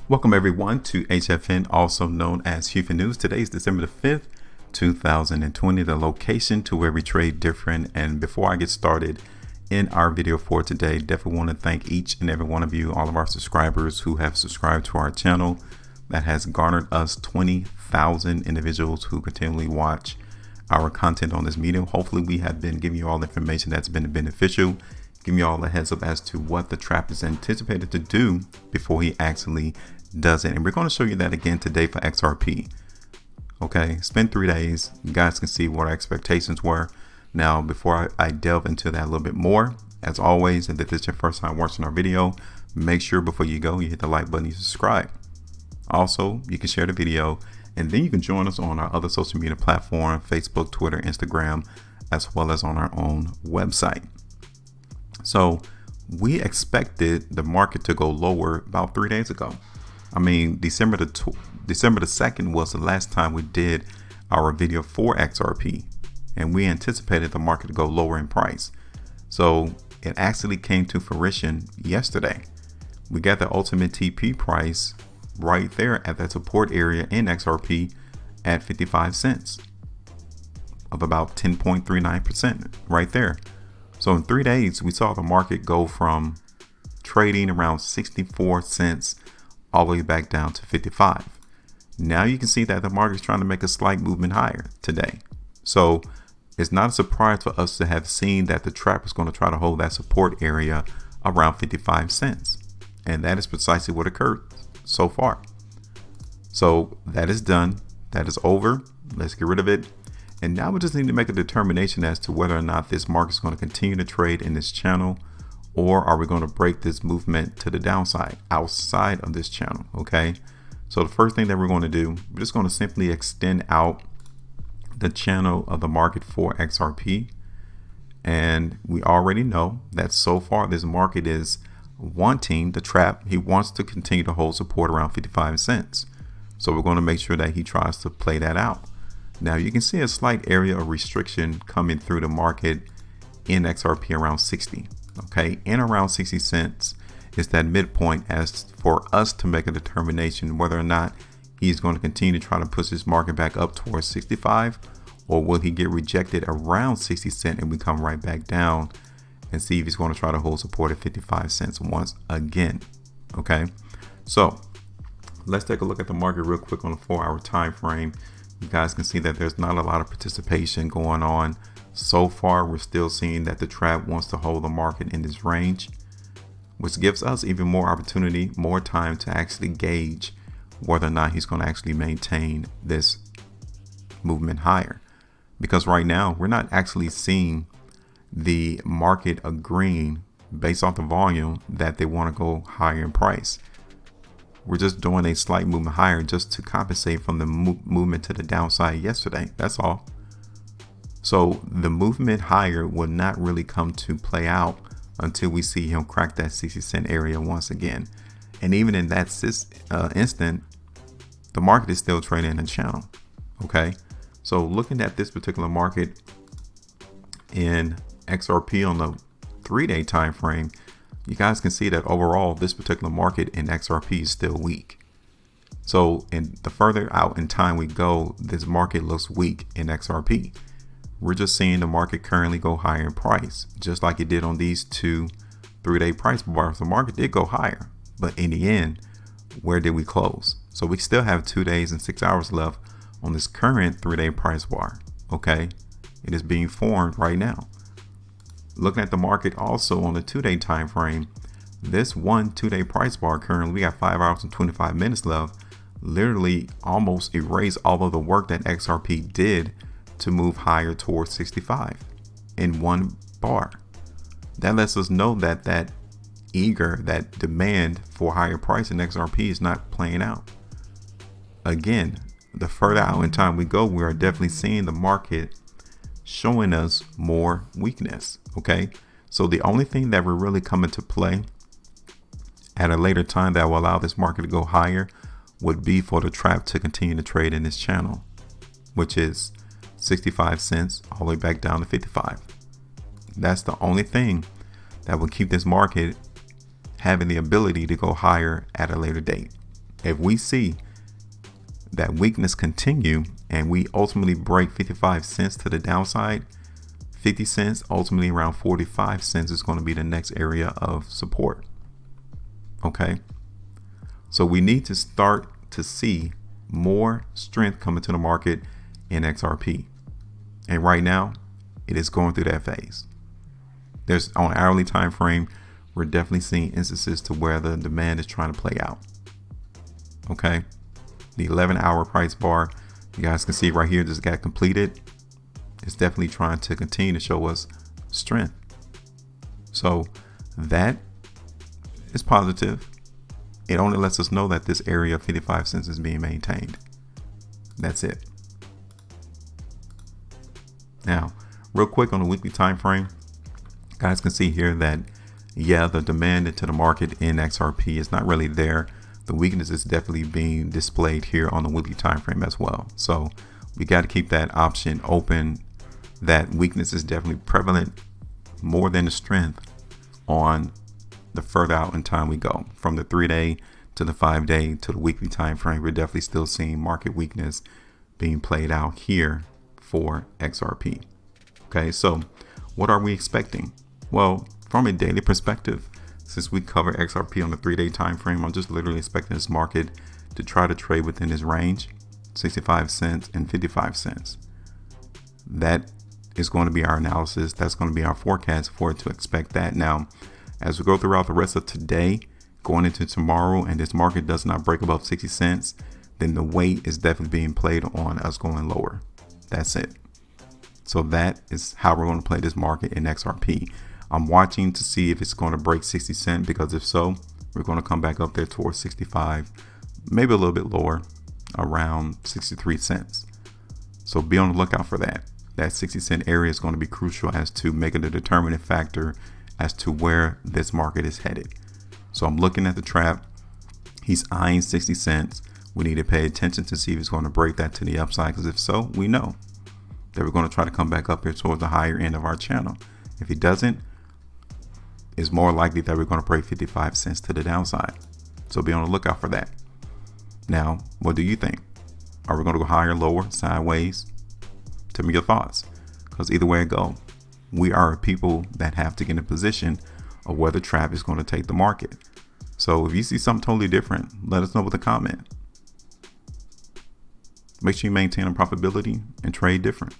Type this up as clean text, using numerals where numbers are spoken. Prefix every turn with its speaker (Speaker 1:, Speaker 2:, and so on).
Speaker 1: Welcome everyone to HueFin, also known as HueFin News. Today is December the 5th, 2020. The location to where we trade different. And before I get started in our video for today, definitely want to thank each and every one of you, all of our subscribers who have subscribed to our channel. That has garnered us 20,000 individuals who continually watch our content on this medium. Hopefully we have been giving you all the information that's been beneficial, giving you all a heads up as to what the trap is anticipated to do before he actually does it. And we're going to show you that again today for XRP. Okay, it's been 3 days. You guys can see what our expectations were. Now, before I delve into that a little bit more, as always, if this is your first time watching our video, make sure before you go, you hit the like button, you subscribe. Also, you can share the video, and then you can join us on our other social media platform, Facebook, Twitter, Instagram, as well as on our own website. So we expected the market to go lower about 3 days ago. I mean, December the 2nd was the last time we did our video for XRP, and we anticipated the market to go lower in price. So it actually came to fruition yesterday. We got the ultimate TP price right there at that support area in XRP at 55 cents of about 10.39% right there. So in 3 days, we saw the market go from trading around 64 cents all the way back down to 55. Now you can see that the market is trying to make a slight movement higher today. So it's not a surprise for us to have seen that the trap is going to try to hold that support area around 55 cents. And that is precisely what occurred so far. So that is done. That is over. Let's get rid of it. And now we just need to make a determination as to whether or not this market is going to continue to trade in this channel, or are we going to break this movement to the downside outside of this channel. Okay, so the first thing that we're going to do, we're just going to simply extend out the channel of the market for XRP. And we already know that so far this market is wanting the trap. He wants to continue to hold support around 55 cents. So we're going to make sure that he tries to play that out. Now you can see a slight area of restriction coming through the market in XRP around 60. Okay, and around 60 cents is that midpoint as for us to make a determination whether or not he's going to continue to try to push this market back up towards 65, or will he get rejected around 60 cents and we come right back down and see if he's going to try to hold support at 55 cents once again. Okay, so let's take a look at the market real quick on a 4-hour time frame. You guys can see that there's not a lot of participation going on. So far, we're still seeing that the trap wants to hold the market in this range, which gives us even more opportunity, more time to actually gauge whether or not he's going to actually maintain this movement higher. Because right now, we're not actually seeing the market agreeing based off the volume that they want to go higher in price. We're just doing a slight movement higher just to compensate from the movement to the downside yesterday. That's all. So the movement higher will not really come to play out until we see him crack that 60 cent area once again. And even in that instant, the market is still trading in a channel. Okay, so looking at this particular market in XRP on the 3-day time frame, you guys can see that overall this particular market in XRP is still weak. So in the further out in time we go, this market looks weak in XRP. We're just seeing the market currently go higher in price, just like it did on these 2 3-day price bars. The market did go higher, but in the end, where did we close? So we still have 2 days and 6 hours left on this current 3-day price bar. Okay, it is being formed right now. Looking at the market also on the 2-day time frame, this 2-day price bar currently, we got 5 hours and 25 minutes left, literally almost erased all of the work that XRP did to move higher towards 65 in one bar. That lets us know that that demand for higher price in XRP is not playing out. Again, the further out in time we go, we are definitely seeing the market showing us more weakness. Okay, so the only thing that will really come into play at a later time that will allow this market to go higher would be for the trap to continue to trade in this channel, which is 65 cents all the way back down to 55. That's the only thing that will keep this market having the ability to go higher at a later date. If we see that weakness continue and we ultimately break 55 cents to the downside, 50 cents, ultimately around 45 cents is going to be the next area of support. Okay. So we need to start to see more strength coming to the market in XRP. And right now it is going through that phase. There's on an hourly time frame, we're definitely seeing instances to where the demand is trying to play out. Okay. The 11-hour price bar, you guys can see right here, just got completed. It's definitely trying to continue to show us strength. So that is positive. It only lets us know that this area of 55 cents is being maintained. That's it. Now, real quick on the weekly time frame, guys can see here that, yeah, the demand into the market in XRP is not really there. The weakness is definitely being displayed here on the weekly time frame as well. So we got to keep that option open. That weakness is definitely prevalent more than the strength on the further out in time we go, from the 3-day to the 5-day to the weekly time frame. We're definitely still seeing market weakness being played out here for XRP. Okay, so what are we expecting? Well, from a daily perspective, since we cover XRP on the 3-day time frame, I'm just literally expecting this market to try to trade within this range, 65 cents and 55 cents. That is going to be our analysis. That's going to be our forecast for it to expect that. Now, as we go throughout the rest of today, going into tomorrow, and this market does not break above 60 cents, then the weight is definitely being played on us going lower. That's it. So that is how we're going to play this market in XRP. I'm watching to see if it's going to break 60 cents, because if so, we're going to come back up there towards 65, maybe a little bit lower, around 63 cents. So be on the lookout for that. That 60-cent area is going to be crucial as to making a determining factor as to where this market is headed. So I'm looking at the trap. He's eyeing 60 cents. We need to pay attention to see if he's going to break that to the upside, because if so, we know that we're going to try to come back up here towards the higher end of our channel. If he doesn't, it's more likely that we're going to break 55 cents to the downside. So be on the lookout for that. Now, what do you think? Are we going to go higher, lower, sideways? Tell me your thoughts, because either way it go, we are people that have to get in a position of where the trap is going to take the market. So if you see something totally different, let us know with a comment. Make sure you maintain a profitability and trade different.